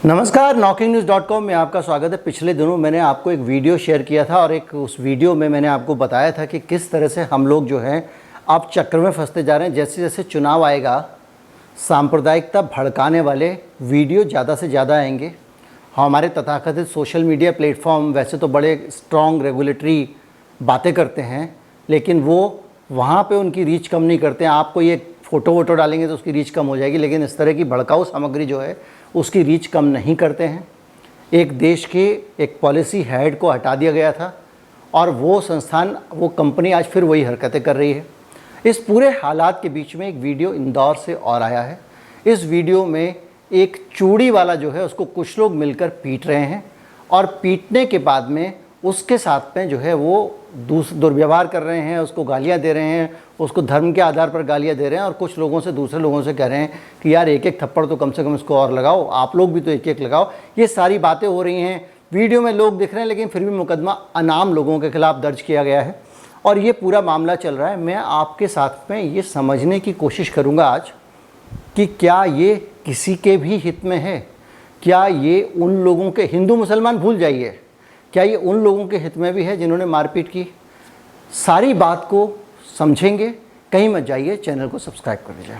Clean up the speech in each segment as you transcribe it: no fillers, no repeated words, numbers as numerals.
नमस्कार, knocking-news.com में आपका स्वागत है। पिछले दिनों मैंने आपको एक वीडियो शेयर किया था और उस वीडियो में मैंने आपको बताया था कि किस तरह से हम लोग जो हैं अब चक्कर में फंसते जा रहे हैं। जैसे जैसे चुनाव आएगा, सांप्रदायिकता भड़काने वाले वीडियो ज़्यादा से ज़्यादा आएंगे। हमारे तथाकथित सोशल मीडिया प्लेटफॉर्म वैसे तो बड़े स्ट्रॉन्ग रेगुलेटरी बातें करते हैं, लेकिन वो वहाँ पे उनकी रीच कम नहीं करते हैं। आपको ये फ़ोटो वोटो डालेंगे तो उसकी रीच कम हो जाएगी, लेकिन इस तरह की भड़काऊ सामग्री जो है उसकी रीच कम नहीं करते हैं। एक देश के एक पॉलिसी हेड को हटा दिया गया था और वो संस्थान, वो कंपनी आज फिर वही हरकतें कर रही है। इस पूरे हालात के बीच में एक वीडियो इंदौर से और आया है। इस वीडियो में एक चूड़ी वाला जो है उसको कुछ लोग मिलकर पीट रहे हैं और पीटने के बाद में उसके साथ में जो है वो दुर्व्यवहार कर रहे हैं, उसको गालियां दे रहे हैं, उसको धर्म के आधार पर गालियां दे रहे हैं और कुछ लोगों से, दूसरे लोगों से कह रहे हैं कि यार एक एक थप्पड़ तो कम से कम इसको और लगाओ, आप लोग भी तो एक एक लगाओ। ये सारी बातें हो रही हैं, वीडियो में लोग दिख रहे हैं, लेकिन फिर भी मुकदमा अनाम लोगों के खिलाफ दर्ज किया गया है और ये पूरा मामला चल रहा है। मैं आपके साथ में ये समझने की कोशिश करूँगा आज कि क्या ये किसी के भी हित में है, क्या ये उन लोगों के, हिंदू मुसलमान भूल जाइए, क्या ये उन लोगों के हित में भी है जिन्होंने मारपीट की। सारी बात को समझेंगे, कहीं मत जाइए, चैनल को सब्सक्राइब कर लीजिए।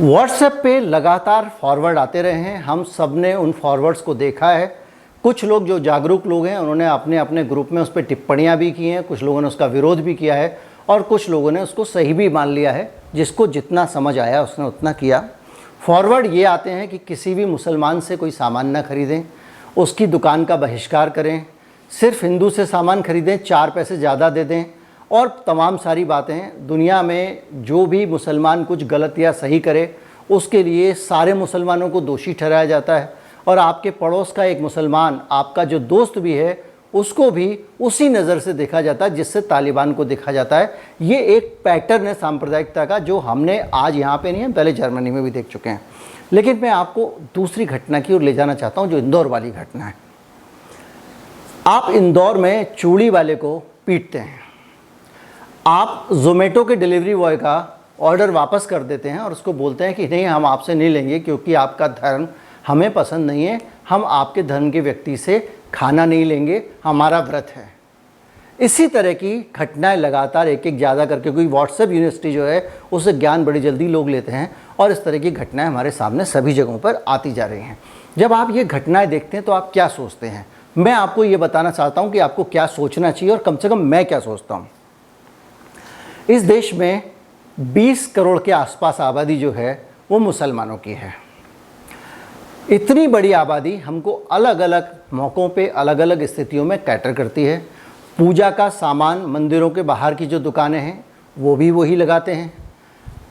व्हाट्सएप पे लगातार फॉरवर्ड आते रहे हैं, हम सब ने उन फॉरवर्ड्स को देखा है। कुछ लोग जो जागरूक लोग हैं उन्होंने अपने अपने ग्रुप में उस पर टिप्पणियां भी की हैं, कुछ लोगों ने उसका विरोध भी किया है और कुछ लोगों ने उसको सही भी मान लिया है। जिसको जितना समझ आया उसने उतना किया। फॉरवर्ड ये आते हैं कि किसी भी मुसलमान से कोई सामान ना खरीदें, उसकी दुकान का बहिष्कार करें, सिर्फ हिंदू से सामान खरीदें, 4 पैसे ज़्यादा दे दें और तमाम सारी बातें। दुनिया में जो भी मुसलमान कुछ गलत या सही करे उसके लिए सारे मुसलमानों को दोषी ठहराया जाता है और आपके पड़ोस का एक मुसलमान, आपका जो दोस्त भी है, उसको भी उसी नज़र से देखा जाता है जिससे तालिबान को देखा जाता है। ये एक पैटर्न है सांप्रदायिकता का जो हमने आज यहाँ पे नहीं है, पहले जर्मनी में भी देख चुके हैं। लेकिन मैं आपको दूसरी घटना की ओर ले जाना चाहता हूँ, जो इंदौर वाली घटना है। आप इंदौर में चूड़ी वाले को पीटते हैं, आप जोमेटो के डिलीवरी बॉय का ऑर्डर वापस कर देते हैं और उसको बोलते हैं कि नहीं, हम आपसे नहीं लेंगे क्योंकि आपका धर्म हमें पसंद नहीं है, हम आपके धर्म के व्यक्ति से खाना नहीं लेंगे, हमारा व्रत है। इसी तरह की घटनाएं लगातार एक एक ज़्यादा करके, क्योंकि व्हाट्सएप यूनिवर्सिटी जो है उससे ज्ञान बड़ी जल्दी लोग लेते हैं और इस तरह की घटनाएं हमारे सामने सभी जगहों पर आती जा रही हैं। जब आप ये घटनाएं देखते हैं तो आप क्या सोचते हैं? मैं आपको ये बताना चाहता हूँ कि आपको क्या सोचना चाहिए और कम से कम मैं क्या सोचता हूँ। इस देश में 20 करोड़ के आसपास आबादी जो है वो मुसलमानों की है। इतनी बड़ी आबादी हमको अलग अलग मौक़ों पे, अलग अलग स्थितियों में कैटर करती है। पूजा का सामान, मंदिरों के बाहर की जो दुकानें हैं वो भी वही लगाते हैं।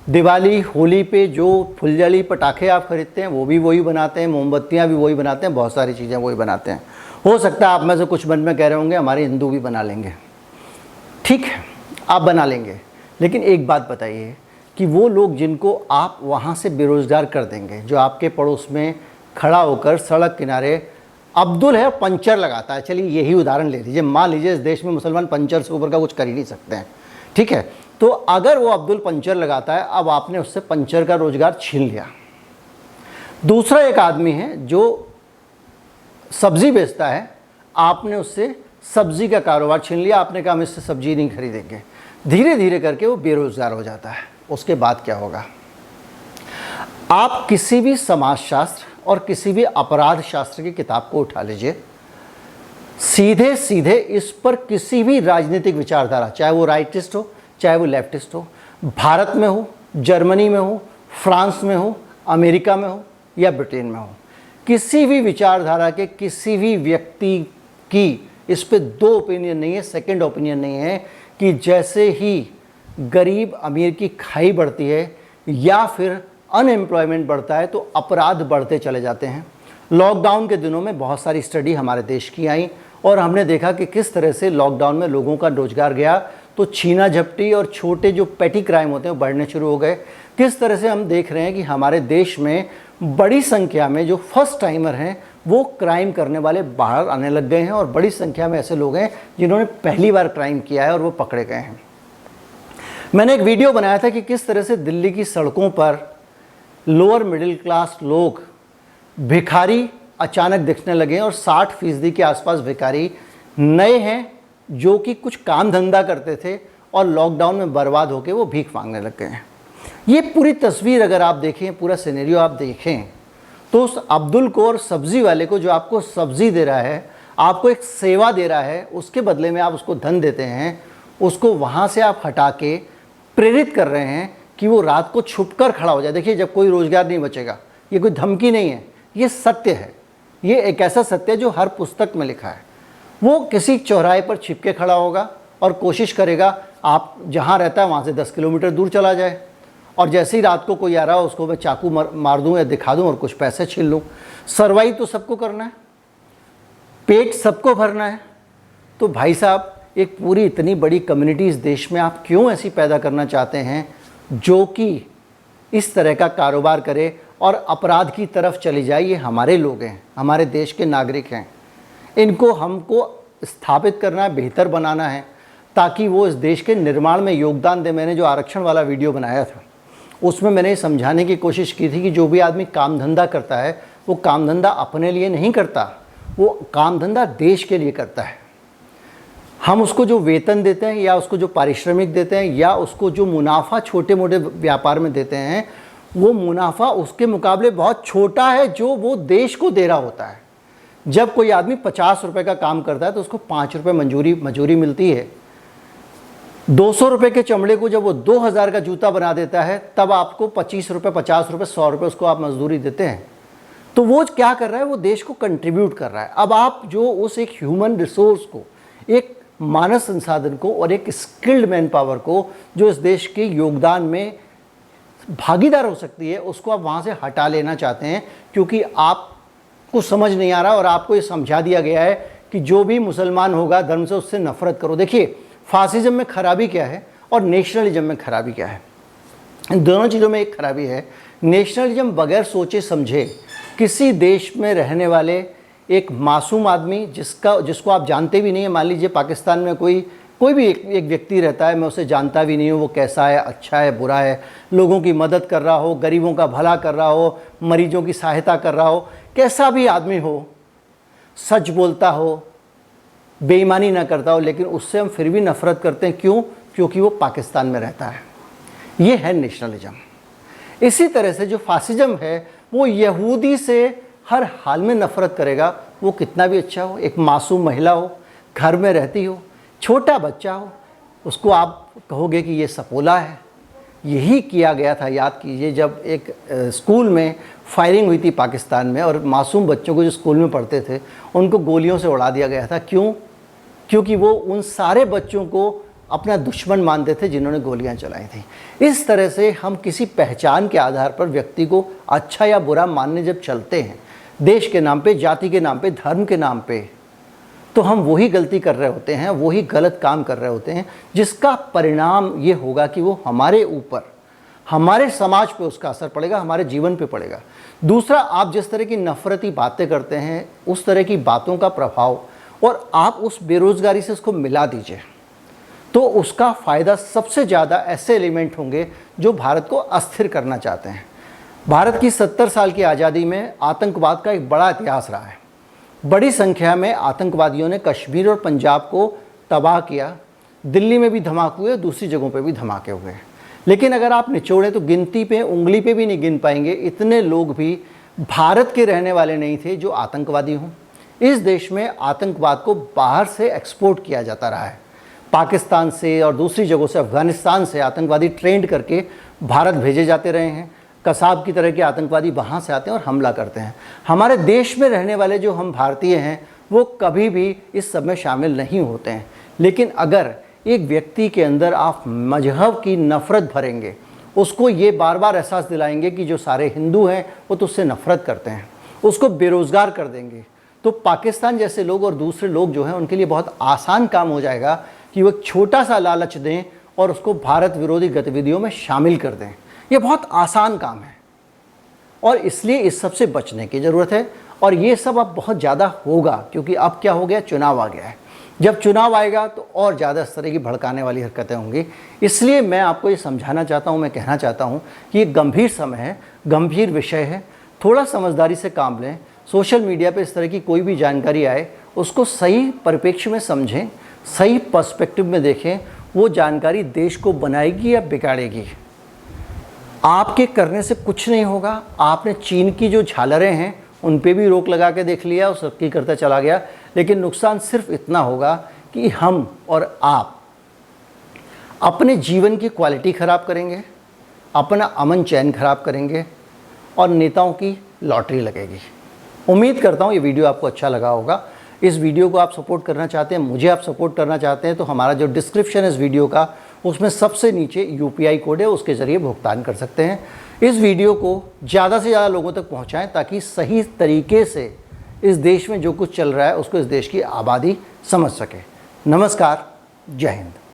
दिवाली, होली पे जो फुलझड़ी पटाखे आप खरीदते हैं वो भी वही बनाते हैं, मोमबत्तियाँ भी वही बनाते हैं, बहुत सारी चीज़ें वही बनाते हैं। हो सकता है आप में से कुछ मन में कह रहे होंगे हमारे हिंदू भी बना लेंगे। ठीक है, आप बना लेंगे, लेकिन एक बात बताइए कि वो लोग जिनको आप वहाँ से बेरोज़गार कर देंगे, जो आपके पड़ोस में खड़ा होकर सड़क किनारे, अब्दुल है पंचर लगाता है, चलिए यही उदाहरण ले लीजिए। मान लीजिए इस देश में मुसलमान पंचर से ऊपर का कुछ कर ही नहीं सकते हैं, ठीक है। तो अगर वो अब्दुल पंचर लगाता है, अब आपने उससे पंचर का रोजगार छीन लिया। दूसरा एक आदमी है जो सब्जी बेचता है, आपने उससे सब्जी का कारोबार छीन लिया, आपने कहा हम इससे सब्जी नहीं खरीदेंगे। धीरे धीरे करके वो बेरोजगार हो जाता है। उसके बाद क्या होगा? आप किसी भी समाजशास्त्र और किसी भी अपराध शास्त्र की किताब को उठा लीजिए, सीधे सीधे इस पर किसी भी राजनीतिक विचारधारा, चाहे वो राइटिस्ट हो चाहे वो लेफ्टिस्ट हो, भारत में हो, जर्मनी में हो, फ्रांस में हो, अमेरिका में हो या ब्रिटेन में हो, किसी भी विचारधारा के किसी भी व्यक्ति की इस पर दो ओपिनियन नहीं है, सेकंड ओपिनियन नहीं है कि जैसे ही गरीब अमीर की खाई बढ़ती है या फिर अनएम्प्लॉयमेंट बढ़ता है तो अपराध बढ़ते चले जाते हैं। लॉकडाउन के दिनों में बहुत सारी स्टडी हमारे देश की आई और हमने देखा कि किस तरह से लॉकडाउन में लोगों का रोजगार गया, तो छीना झपटी और छोटे जो पेटी क्राइम होते हैं वो बढ़ने शुरू हो गए। किस तरह से हम देख रहे हैं कि हमारे देश में बड़ी संख्या में जो फर्स्ट टाइमर हैं वो क्राइम करने वाले बाहर आने लग गए हैं और बड़ी संख्या में ऐसे लोग हैं जिन्होंने पहली बार क्राइम किया है और वो पकड़े गए हैं। मैंने एक वीडियो बनाया था कि किस तरह से दिल्ली की सड़कों पर लोअर मिडिल क्लास लोग भिखारी अचानक दिखने लगे और 60% के आसपास भिखारी नए हैं जो कि कुछ काम धंधा करते थे और लॉकडाउन में बर्बाद होकर वो भीख मांगने लग गए हैं। ये पूरी तस्वीर अगर आप देखें, पूरा सिनेरियो आप देखें, तो उस अब्दुल को और सब्ज़ी वाले को, जो आपको सब्ज़ी दे रहा है, आपको एक सेवा दे रहा है, उसके बदले में आप उसको धन देते हैं, उसको वहाँ से आप हटा के प्रेरित कर रहे हैं कि वो रात को छुपकर खड़ा हो जाए। देखिए, जब कोई रोज़गार नहीं बचेगा, ये कोई धमकी नहीं है, ये सत्य है। ये एक ऐसा सत्य है जो हर पुस्तक में लिखा है। वो किसी चौराहे पर छिप के खड़ा होगा और कोशिश करेगा आप जहाँ रहता है वहाँ से 10 किलोमीटर दूर चला जाए, और जैसे ही रात को कोई आ रहा हो उसको मैं चाकू मार दूँ या दिखा दूँ और कुछ पैसे छीन लूँ। सर्वाइव तो सबको करना है, पेट सबको भरना है। तो भाई साहब, एक पूरी इतनी बड़ी कम्युनिटी इस देश में आप क्यों ऐसी पैदा करना चाहते हैं जो कि इस तरह का कारोबार करे और अपराध की तरफ चली जाए? ये हमारे लोग हैं, हमारे देश के नागरिक हैं। इनको हमको स्थापित करना है, बेहतर बनाना है, ताकि वो इस देश के निर्माण में योगदान दें। मैंने जो आरक्षण वाला वीडियो बनाया था उसमें मैंने समझाने की कोशिश की थी कि जो भी आदमी काम धंधा करता है वो काम धंधा अपने लिए नहीं करता, वो काम धंधा देश के लिए करता है। हम उसको जो वेतन देते हैं या उसको जो पारिश्रमिक देते हैं या उसको जो मुनाफा छोटे मोटे व्यापार में देते हैं, वो मुनाफा उसके मुकाबले बहुत छोटा है जो वो देश को दे रहा होता है। जब कोई आदमी 50 रुपये का काम करता है तो उसको 5 रुपये मजूरी मिलती है। 200 रुपये के चमड़े को जब वो 2000 का जूता बना देता है तब आपको 25 रुपये, 50 रुपये, 100 रुपये उसको आप मजदूरी देते हैं। तो वो क्या कर रहा है? वो देश को कंट्रीब्यूट कर रहा है। अब आप जो उस एक ह्यूमन रिसोर्स को, एक मानव संसाधन को और एक स्किल्ड मैन पावर को जो इस देश के योगदान में भागीदार हो सकती है, उसको आप वहाँ से हटा लेना चाहते हैं, क्योंकि आपको समझ नहीं आ रहा और आपको ये समझा दिया गया है कि जो भी मुसलमान होगा धर्म से, उससे नफरत करो। देखिए, फासिज्म में खराबी क्या है और नेशनलिज्म में खराबी क्या है? इन दोनों चीज़ों में एक खराबी है, नेशनलिज्म बगैर सोचे समझे किसी देश में रहने वाले एक मासूम आदमी जिसको आप जानते भी नहीं है, मान लीजिए पाकिस्तान में कोई भी एक व्यक्ति रहता है, मैं उसे जानता भी नहीं हूँ, वो कैसा है, अच्छा है, बुरा है, लोगों की मदद कर रहा हो, गरीबों का भला कर रहा हो, मरीजों की सहायता कर रहा हो, कैसा भी आदमी हो, सच बोलता हो, बेईमानी ना करता हो, लेकिन उससे हम फिर भी नफरत करते हैं। क्यों? क्योंकि वो पाकिस्तान में रहता है। ये है नेशनलिज्म। इसी तरह से जो फासिज्म है वो यहूदी से हर हाल में नफरत करेगा, वो कितना भी अच्छा हो। एक मासूम महिला हो, घर में रहती हो, छोटा बच्चा हो, उसको आप कहोगे कि ये सपोला है। यही किया गया था, याद कीजिए, जब एक स्कूल में फायरिंग हुई थी पाकिस्तान में और मासूम बच्चों को जो स्कूल में पढ़ते थे उनको गोलियों से उड़ा दिया गया था। क्यों? क्योंकि वो उन सारे बच्चों को अपना दुश्मन मानते थे जिन्होंने गोलियां चलाई थी। इस तरह से हम किसी पहचान के आधार पर व्यक्ति को अच्छा या बुरा मानने जब चलते हैं, देश के नाम पे, जाति के नाम पे, धर्म के नाम पे, तो हम वही गलती कर रहे होते हैं, वही गलत काम कर रहे होते हैं, जिसका परिणाम ये होगा कि वो हमारे ऊपर, हमारे समाज पे उसका असर पड़ेगा, हमारे जीवन पे पड़ेगा। दूसरा, आप जिस तरह की नफरती बातें करते हैं, उस तरह की बातों का प्रभाव, और आप उस बेरोज़गारी से उसको मिला दीजिए, तो उसका फ़ायदा सबसे ज़्यादा ऐसे एलिमेंट होंगे जो भारत को अस्थिर करना चाहते हैं। भारत की 70 साल की आज़ादी में आतंकवाद का एक बड़ा इतिहास रहा है। बड़ी संख्या में आतंकवादियों ने कश्मीर और पंजाब को तबाह किया। दिल्ली में भी धमाके हुए, दूसरी जगहों पे भी धमाके हुए। लेकिन अगर आप निचोड़ें तो गिनती पे, उंगली पे भी नहीं गिन पाएंगे इतने लोग भी भारत के रहने वाले नहीं थे जो आतंकवादी हों। इस देश में आतंकवाद को बाहर से एक्सपोर्ट किया जाता रहा है। पाकिस्तान से और दूसरी जगहों से, अफ़गानिस्तान से आतंकवादी ट्रेंड करके भारत भेजे जाते रहे हैं। कसाब की तरह के आतंकवादी वहाँ से आते हैं और हमला करते हैं। हमारे देश में रहने वाले जो हम भारतीय हैं वो कभी भी इस सब में शामिल नहीं होते हैं। लेकिन अगर एक व्यक्ति के अंदर आप मजहब की नफ़रत भरेंगे, उसको ये बार बार एहसास दिलाएंगे कि जो सारे हिंदू हैं वो तो उससे नफ़रत करते हैं, उसको बेरोज़गार कर देंगे, तो पाकिस्तान जैसे लोग और दूसरे लोग जो हैं उनके लिए बहुत आसान काम हो जाएगा कि वो एक छोटा सा लालच दें और उसको भारत विरोधी गतिविधियों में शामिल कर दें। ये बहुत आसान काम है और इसलिए इस सब से बचने की ज़रूरत है। और ये सब अब बहुत ज़्यादा होगा, क्योंकि अब क्या हो गया, चुनाव आ गया है। जब चुनाव आएगा तो और ज़्यादा इस तरह की भड़काने वाली हरकतें होंगी। इसलिए मैं आपको ये समझाना चाहता हूँ, मैं कहना चाहता हूँ कि ये गंभीर समय है, गंभीर विषय है, थोड़ा समझदारी से काम लें। सोशल मीडिया पे इस तरह की कोई भी जानकारी आए उसको सही परिप्रेक्ष्य में समझें, सही पर्सपेक्टिव में देखें। वो जानकारी देश को बनाएगी या बिगाड़ेगी, आपके करने से कुछ नहीं होगा। आपने चीन की जो झालरें हैं उन पे भी रोक लगा के देख लिया, उस सबकी करता चला गया, लेकिन नुकसान सिर्फ इतना होगा कि हम और आप अपने जीवन की क्वालिटी ख़राब करेंगे, अपना अमन चैन खराब करेंगे और नेताओं की लॉटरी लगेगी। उम्मीद करता हूँ ये वीडियो आपको अच्छा लगा होगा। इस वीडियो को आप सपोर्ट करना चाहते हैं, मुझे आप सपोर्ट करना चाहते हैं, तो हमारा जो डिस्क्रिप्शन है इस वीडियो का, उसमें सबसे नीचे UPI कोड है, उसके ज़रिए भुगतान कर सकते हैं। इस वीडियो को ज़्यादा से ज़्यादा लोगों तक पहुँचाएँ ताकि सही तरीके से इस देश में जो कुछ चल रहा है उसको इस देश की आबादी समझ सके। नमस्कार, जय हिंद।